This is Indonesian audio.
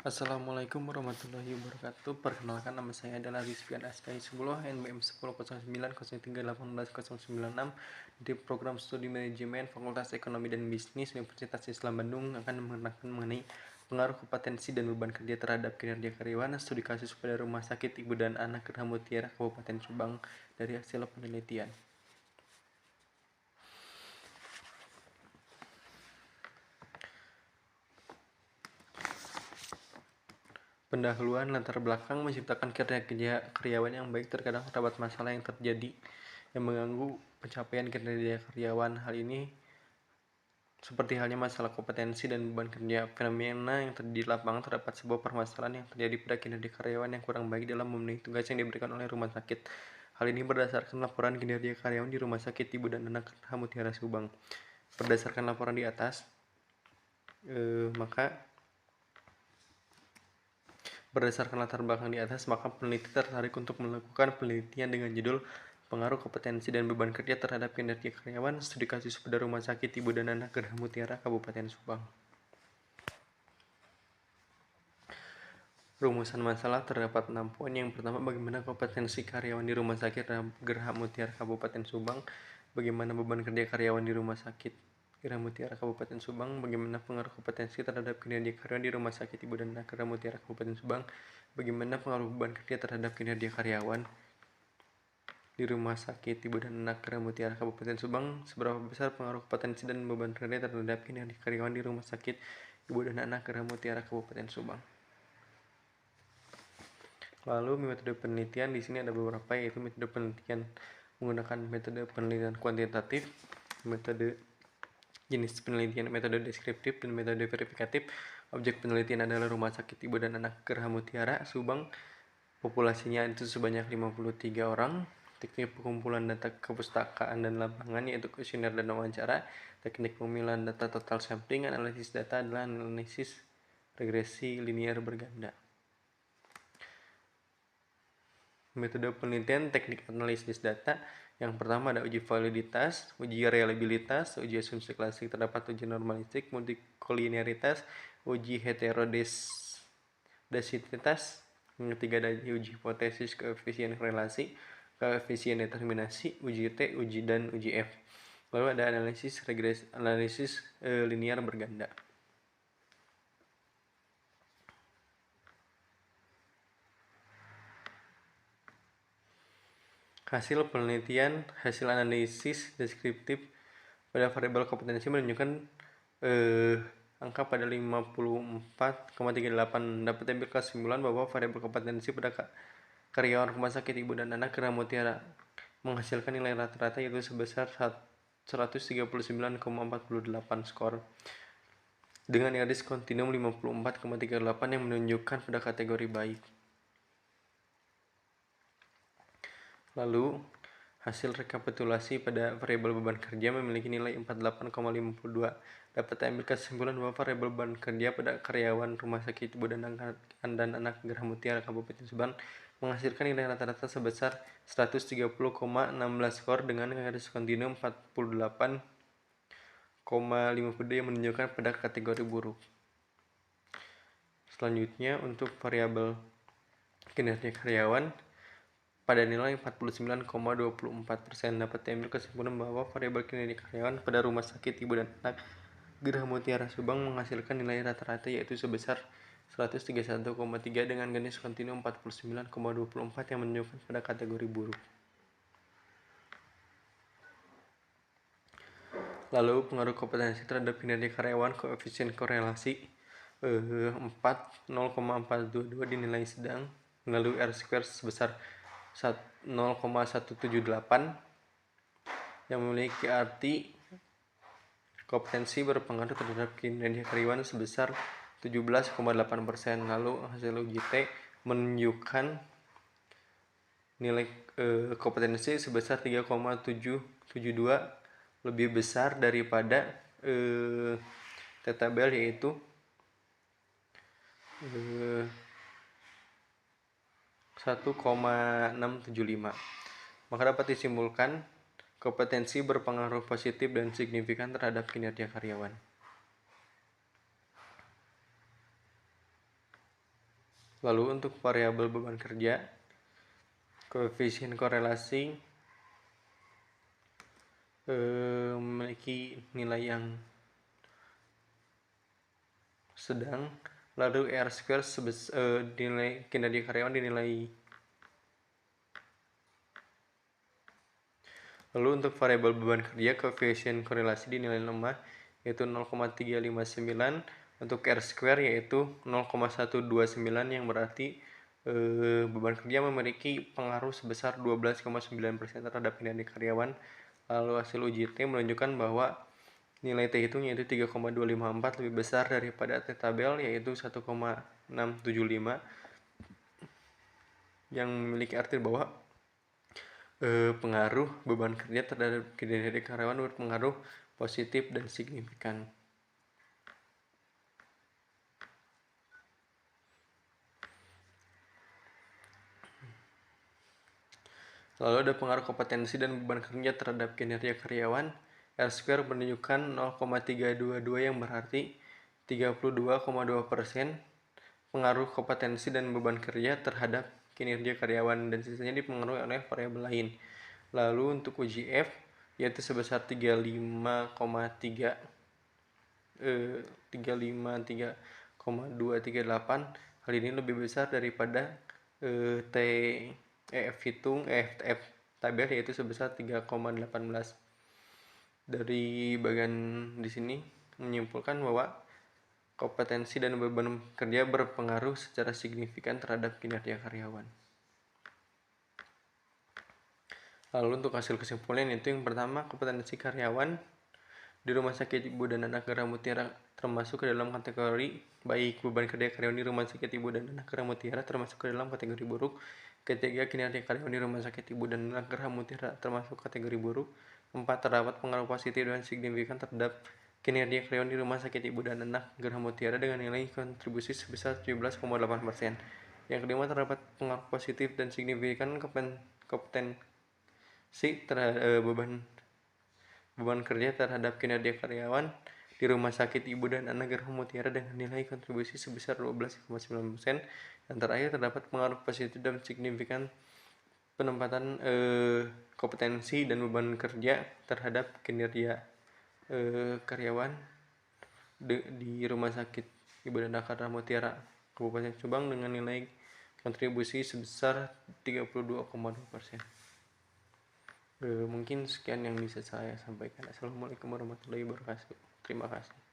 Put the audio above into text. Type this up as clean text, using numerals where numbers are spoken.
Assalamualaikum warahmatullahi wabarakatuh. Perkenalkan, nama saya adalah Rizfian Askai Subuloh, NBM 100903181096 di program studi manajemen Fakultas Ekonomi dan Bisnis Universitas Islam Bandung akan menerangkan mengenai pengaruh kompetensi dan beban kerja terhadap kinerja karyawan, studi kasus pada Rumah Sakit Ibu dan Anak Gerah Mutiara Kabupaten Subang dari hasil penelitian. Pendahuluan latar belakang menciptakan kinerja karyawan yang baik terkadang terdapat masalah yang terjadi yang mengganggu pencapaian kinerja karyawan. Hal ini seperti halnya masalah kompetensi dan beban kerja. Fenomena yang terjadi di lapangan terdapat sebuah permasalahan yang terjadi pada kinerja karyawan yang kurang baik dalam memenuhi tugas yang diberikan oleh rumah sakit. Hal ini berdasarkan laporan kinerja karyawan di Rumah Sakit Ibu dan Anak Gerah Mutiara Subang. Berdasarkan laporan di atas, Berdasarkan latar belakang di atas, maka peneliti tertarik untuk melakukan penelitian dengan judul Pengaruh Kompetensi dan Beban Kerja Terhadap Kinerja Karyawan, Studi Kasus pada Rumah Sakit Ibu dan Anak Gerah Mutiara, Kabupaten Subang. Rumusan masalah terdapat 6 poin. Yang pertama, bagaimana kompetensi karyawan di Rumah Sakit Gerah Mutiara, Kabupaten Subang. Bagaimana beban kerja karyawan di Rumah Sakit Gerah Mutiara, Kabupaten Subang. Bagaimana pengaruh kompetensi terhadap kinerja karyawan di Rumah Sakit Ibu dan Anak Gerah Mutiara, Kabupaten Subang. Bagaimana pengaruh beban kerja terhadap kinerja karyawan di Rumah Sakit Ibu dan Anak Gerah Mutiara, Kabupaten Subang. Seberapa besar pengaruh kompetensi dan beban kerja terhadap kinerja karyawan di Rumah Sakit Ibu dan Anak Gerah Mutiara, Kabupaten Subang. Lalu metode penelitian di sini ada beberapa, yaitu metode penelitian menggunakan metode penelitian kuantitatif, metode jenis penelitian metode deskriptif, dan metode verifikatif. Objek penelitian adalah Rumah Sakit Ibu dan Anak Gerah Mutiara Subang. Populasinya itu sebanyak 53 orang. Teknik pengumpulan data kepustakaan dan lapangan yaitu kuesioner dan wawancara. Teknik pemilihan data total sampling. Analisis data adalah analisis regresi linear berganda. Metode penelitian teknik analisis data. Yang pertama ada uji validitas, uji reliabilitas, uji asumsi klasik, terdapat uji normalistik, multikolinearitas, uji heterodesitas. Yang ketiga ada uji hipotesis, koefisien relasi, koefisien determinasi, uji T, uji dan uji F. Lalu ada analisis linear berganda. Hasil penelitian, hasil analisis deskriptif pada variabel kompetensi menunjukkan angka pada 54,38. Dapat diambil kesimpulan bahwa variabel kompetensi pada karyawan Rumah Sakit Ibu dan Anak Gerah Mutiara menghasilkan nilai rata-rata yaitu sebesar 139,48 skor dengan garis kontinum 54,38 yang menunjukkan pada kategori baik. Lalu, hasil rekapitulasi pada variabel beban kerja memiliki nilai 48,52. Dapat diambil kesimpulan bahwa variabel beban kerja pada karyawan Rumah Sakit Ibu dan Anak Gerah Mutiara Kabupaten Subang menghasilkan nilai rata-rata sebesar 130,16 skor dengan garis kontinum 48,52 yang menunjukkan pada kategori buruk. Selanjutnya, untuk variabel kinerja karyawan pada nilai 49,24%, dapat diambil kesimpulan bahwa variabel kinerja karyawan pada Rumah Sakit Ibu dan Anak Gerah Mutiara Subang menghasilkan nilai rata-rata yaitu sebesar 131,3 dengan garis kontinum 49,24 yang menunjukkan pada kategori buruk. Lalu pengaruh kompetensi terhadap kinerja karyawan, koefisien korelasi 0,422 dinilai sedang. Lalu R-square sebesar 0,178 yang memiliki arti kompetensi berpengaruh terhadap kinerja karyawan sebesar 17,8%. Lalu hasil uji T menunjukkan nilai kompetensi sebesar 3,772 lebih besar daripada tabel yaitu 1,675. Maka dapat disimpulkan kompetensi berpengaruh positif dan signifikan terhadap kinerja karyawan. Lalu untuk variabel beban kerja, koefisien korelasi memiliki nilai yang sedang, lalu R² nilai kinerja karyawan dinilai. Lalu untuk variabel beban kerja, koefisien korelasi dinilai lemah yaitu 0,359, untuk R² yaitu 0,129, yang berarti beban kerja memiliki pengaruh sebesar 12,9% terhadap kinerja karyawan. Lalu hasil uji T menunjukkan bahwa nilai T hitung yaitu 3,254, lebih besar daripada T tabel yaitu 1,675, yang memiliki arti bahwa pengaruh beban kerja terhadap kinerja karyawan berpengaruh positif dan signifikan. Lalu ada pengaruh kompetensi dan beban kerja terhadap kinerja karyawan. R² menunjukkan 0,322, yang berarti 32,2% pengaruh kompetensi dan beban kerja terhadap kinerja karyawan, dan sisanya dipengaruhi oleh variabel lain. Lalu untuk uji F yaitu sebesar 353,238. Hal ini lebih besar daripada F tabel yaitu sebesar 3,18. Dari bagian di sini menyimpulkan bahwa kompetensi dan beban kerja berpengaruh secara signifikan terhadap kinerja karyawan. Lalu untuk hasil kesimpulan itu yang pertama, kompetensi karyawan di Rumah Sakit Ibu dan Anak Gerah Mutiara termasuk ke dalam kategori baik. Beban kerja karyawan di Rumah Sakit Ibu dan Anak Gerah Mutiara termasuk ke dalam kategori buruk. Ketiga, kinerja karyawan di Rumah Sakit Ibu dan Anak Gerah Mutiara termasuk kategori buruk. 4, terdapat pengaruh positif dan signifikan terhadap kinerja karyawan di Rumah Sakit Ibu dan Anak Gerah Mutiara dengan nilai kontribusi sebesar 17,8%. Yang kelima, terdapat pengaruh positif dan signifikan kompetensi terhadap beban kerja terhadap kinerja karyawan di Rumah Sakit Ibu dan Anak Gerah Mutiara dengan nilai kontribusi sebesar 12,9%. Dan terakhir, terdapat pengaruh positif dan signifikan penempatan kompetensi dan beban kerja terhadap kinerja karyawan di Rumah Sakit Ibu dan Anak Gerah Mutiara Kabupaten Subang dengan nilai kontribusi sebesar 32,2%. Mungkin sekian yang bisa saya sampaikan. Assalamualaikum warahmatullahi wabarakatuh. Terima kasih.